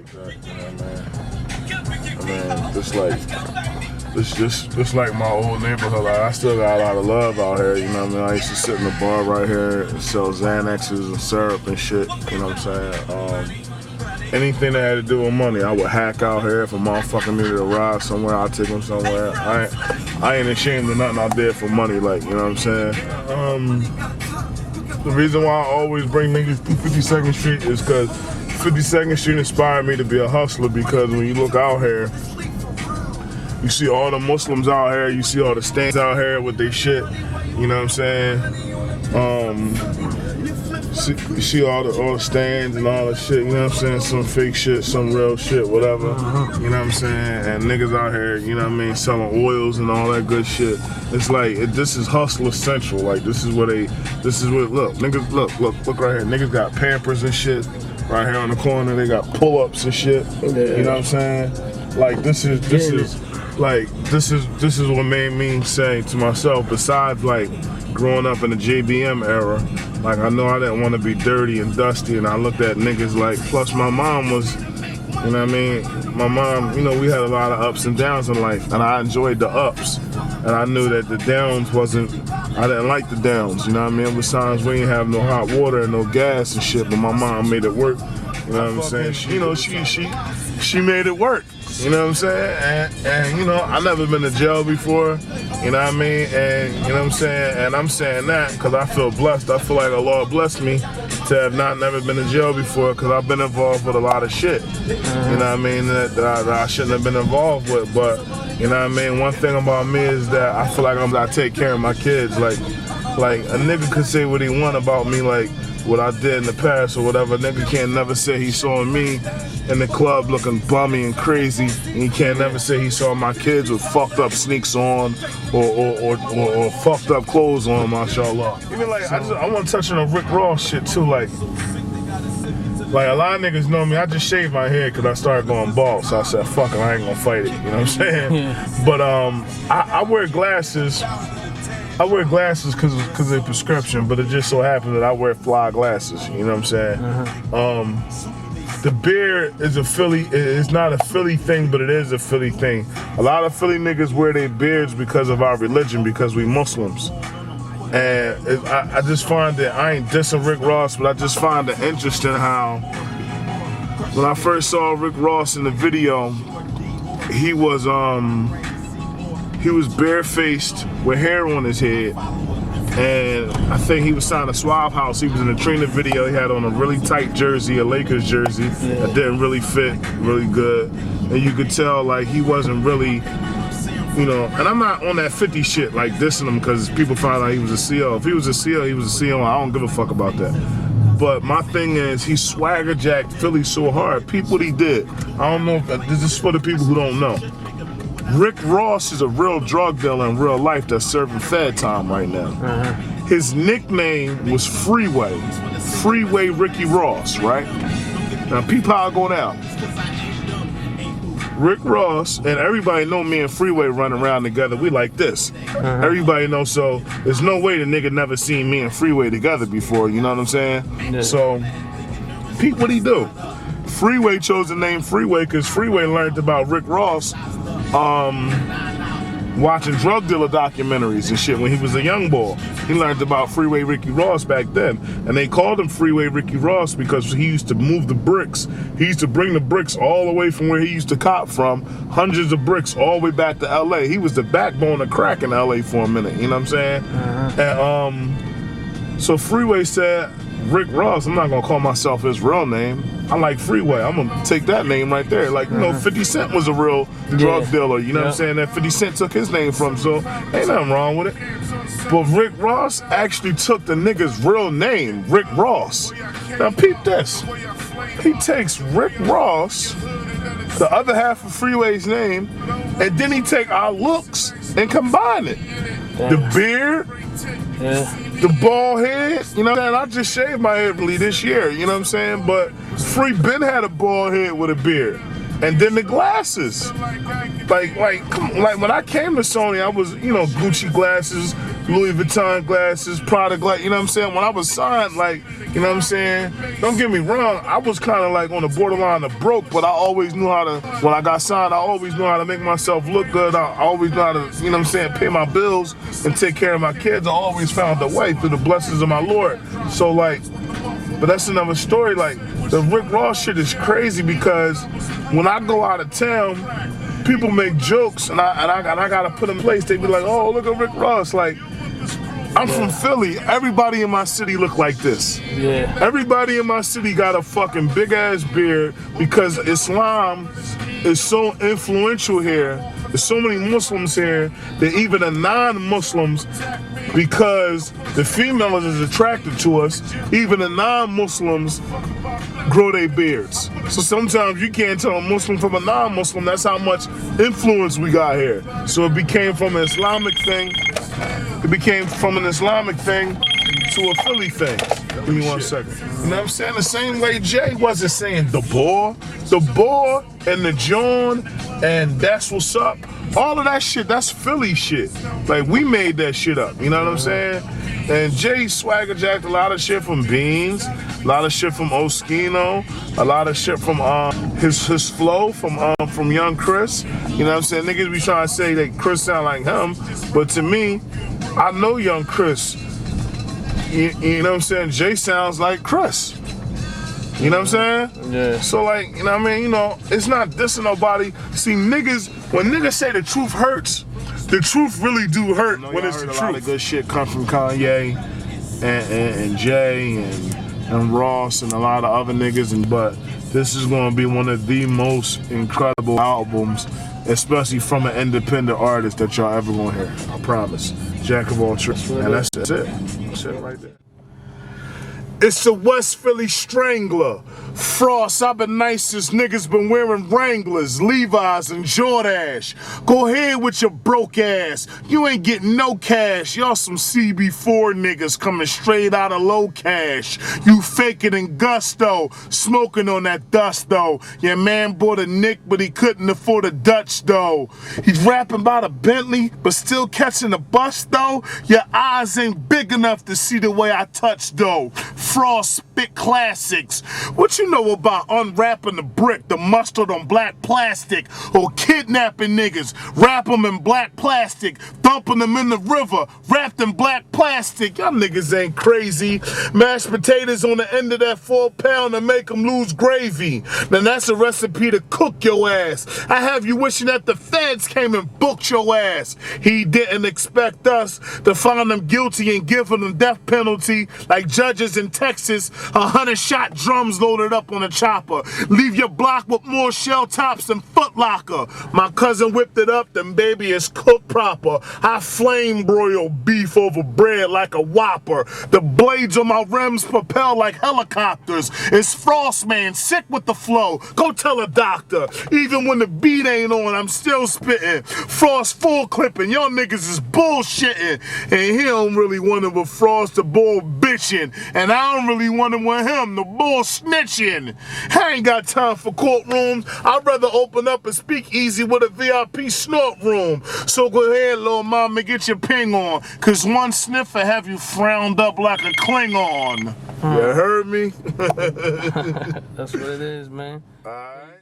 like that, you know what I mean? This like my old neighborhood. Like, I still got a lot of love out here, you know what I mean? I used to sit in the bar right here and sell Xanaxes and syrup and shit, you know what I'm saying? Anything that had to do with money, I would hack out here. If a motherfucker needed a ride somewhere, I'd take him somewhere. I ain't ashamed of nothing I did for money, like, you know what I'm saying? The reason why I always bring niggas through 52nd Street is because 52nd Street inspired me to be a hustler, because when you look out here, you see all the Muslims out here, you see all the stands out here with their shit, you know what I'm saying? You see all the stands and all the shit, you know what I'm saying? Some fake shit, some real shit, whatever, you know what I'm saying? And niggas out here, you know what I mean, selling oils and all that good shit. It's like, this is hustler central. Like, this is what, look, niggas, look right here. Niggas got Pampers and shit right here on the corner. They got pull-ups and shit, you know what I'm saying? Like, this is what made me say to myself, besides like growing up in the JBM era, like, I know I didn't want to be dirty and dusty, and I looked at niggas like, plus my mom was, you know what I mean? My mom, you know, we had a lot of ups and downs in life, and I enjoyed the ups. And I knew that the downs I didn't like the downs, you know what I mean? There was times we didn't have no hot water and no gas and shit, but my mom made it work, you know what I'm saying? She made it work. You know what I'm saying? And you know, I never been to jail before, you know what I mean? And you know what I'm saying? And I'm saying that because I feel blessed. I feel like Allah blessed me to have never been to jail before, because I've been involved with a lot of shit, you know what I mean, that I shouldn't have been involved with. But, you know what I mean? One thing about me is that I feel like I take care of my kids. Like a nigga could say what he want about me, like what I did in the past or whatever. Nigga can't never say he saw me in the club looking bummy and crazy, and he can't never say he saw my kids with fucked up sneaks on or fucked up clothes on, mashallah. Even like, I want to touch on the Rick Ross shit too. Like a lot of niggas know me, I just shaved my head because I started going bald, so I said, fuck it, I ain't gonna fight it, you know what I'm saying? Yeah. But I wear glasses. I wear glasses because they're prescription, but it just so happens that I wear fly glasses, you know what I'm saying? The beard is it's not a Philly thing, but it is a Philly thing. A lot of Philly niggas wear their beards because of our religion, because we Muslims. And I just find that, I ain't dissing Rick Ross, but I just find it interesting how, when I first saw Rick Ross in the video, he was barefaced with hair on his head, and I think he was signed to Suave House. He was in a Trina video. He had on a really tight jersey, a Lakers jersey, that didn't really fit really good, and you could tell like he wasn't really, you know. And I'm not on that 50 shit like dissing him because people found out he was a CO. If he was a CO, he was a CO. I don't give a fuck about that. But my thing is, he swagger jacked Philly so hard. Peep what he did. I don't know if this is for the people who don't know. Rick Ross is a real drug dealer in real life that's serving Fed time right now. His nickname was Freeway. Freeway Ricky Ross, right? Now peep how I go down. Rick Ross, and everybody know me and Freeway running around together, we like this. Everybody knows, so there's no way the nigga never seen me and Freeway together before, you know what I'm saying? Yeah. So, peep what he do. Freeway chose the name Freeway because Freeway learned about Rick Ross watching drug dealer documentaries and shit when he was a young boy. He learned about Freeway Ricky Ross back then. And they called him Freeway Ricky Ross because he used to move the bricks. He used to bring the bricks all the way from where he used to cop from, hundreds of bricks all the way back to LA. He was the backbone of crack in LA for a minute, you know what I'm saying? And so Freeway said, Rick Ross, I'm not gonna call myself his real name. I like Freeway. I'm gonna take that name right there. Like, you know, 50 Cent was a real drug dealer, you know what I'm saying? That 50 Cent took his name from, so ain't nothing wrong with it. But Rick Ross actually took the nigga's real name, Rick Ross. Now peep this. He takes Rick Ross, the other half of Freeway's name, and then he take our looks and combine it. The beard, the bald head, you know what I'm saying? I just shaved my head really this year, you know what I'm saying? But Free Ben had a bald head with a beard. And then the glasses. Like when I came to Sony, I was, you know, Gucci glasses, Louis Vuitton glasses, Prada glasses, you know what I'm saying? When I was signed, like, you know what I'm saying? Don't get me wrong, I was kind of like on the borderline of broke, but I always knew how to, when I got signed, I always knew how to make myself look good. I always knew how to, you know what I'm saying, pay my bills and take care of my kids. I always found a way through the blessings of my Lord. So like, but that's another story. Like, the Rick Ross shit is crazy because when I go out of town, people make jokes and I gotta put in place. They be like, oh, look at Rick Ross. Like, I'm from Philly. Everybody in my city look like this. Yeah. Everybody in my city got a fucking big ass beard because Islam is so influential here. There's so many Muslims here that even the non-Muslims, because the female is attracted to us, even the non-Muslims grow their beards. So sometimes you can't tell a Muslim from a non-Muslim. That's how much influence we got here. So it became from an Islamic thing. It became from an Islamic thing to a Philly thing. Give me 1 second. You know what I'm saying? The same way Jay wasn't saying the boy and the John and that's what's up. All of that shit, that's Philly shit. Like, we made that shit up, you know what I'm saying? And Jay swagger jacked a lot of shit from Beans, a lot of shit from Oskino, a lot of shit from his flow from Young Chris. You know what I'm saying? Niggas be trying to say that Chris sound like him, but to me, I know Young Chris. You know what I'm saying? Jay sounds like Chris. You know what I'm saying? Yeah. So like, you know what I mean? You know, it's not dissing nobody. See, niggas, when niggas say the truth hurts, the truth really do hurt when it's the truth. A lot of good shit come from Kanye and Jay and Ross and a lot of other niggas, but this is gonna be one of the most incredible albums, especially from an independent artist, that y'all ever gonna hear. I promise. Jack of all trades. And that's it. That's it right there. It's the West Philly Strangler. Frost, I've been nice since niggas been wearing Wranglers, Levi's, and Jordache. Go ahead with your broke ass. You ain't getting no cash. Y'all some CB4 niggas coming straight out of low cash. You faking in gusto, smoking on that dust though. Your man bought a Nick, but he couldn't afford a Dutch though. He's rapping about a Bentley, but still catching a bus though. Your eyes ain't big enough to see the way I touch though. Frost spit classics. What you know about unwrapping the brick, the mustard on black plastic, or kidnapping niggas, wrap them in black plastic, dumping them in the river, wrapped in black plastic? Y'all niggas ain't crazy. Mashed potatoes on the end of that 4 pound and make them lose gravy. Now that's a recipe to cook your ass. I have you wishing that the feds came and booked your ass. He didn't expect us to find them guilty and give them death penalty like judges in Texas. 100-shot drums loaded up on a chopper. Leave your block with more shell tops than Foot Locker. My cousin whipped it up, then baby it's cooked proper. I flame broil beef over bread like a Whopper. The blades on my rims propel like helicopters. It's Frost, man, sick with the flow. Go tell a doctor. Even when the beat ain't on, I'm still spitting. Frost full clipping. Y'all niggas is bullshitting. And he don't really want it with Frost, the bull bitching. And I don't really want it with him, the bull snitching. I ain't got time for courtrooms. I'd rather open up and speak easy with a VIP snort room. So go ahead, little mama, get your ping on. Cause one sniffer have you frowned up like a Klingon. You heard me? That's what it is, man. Alright.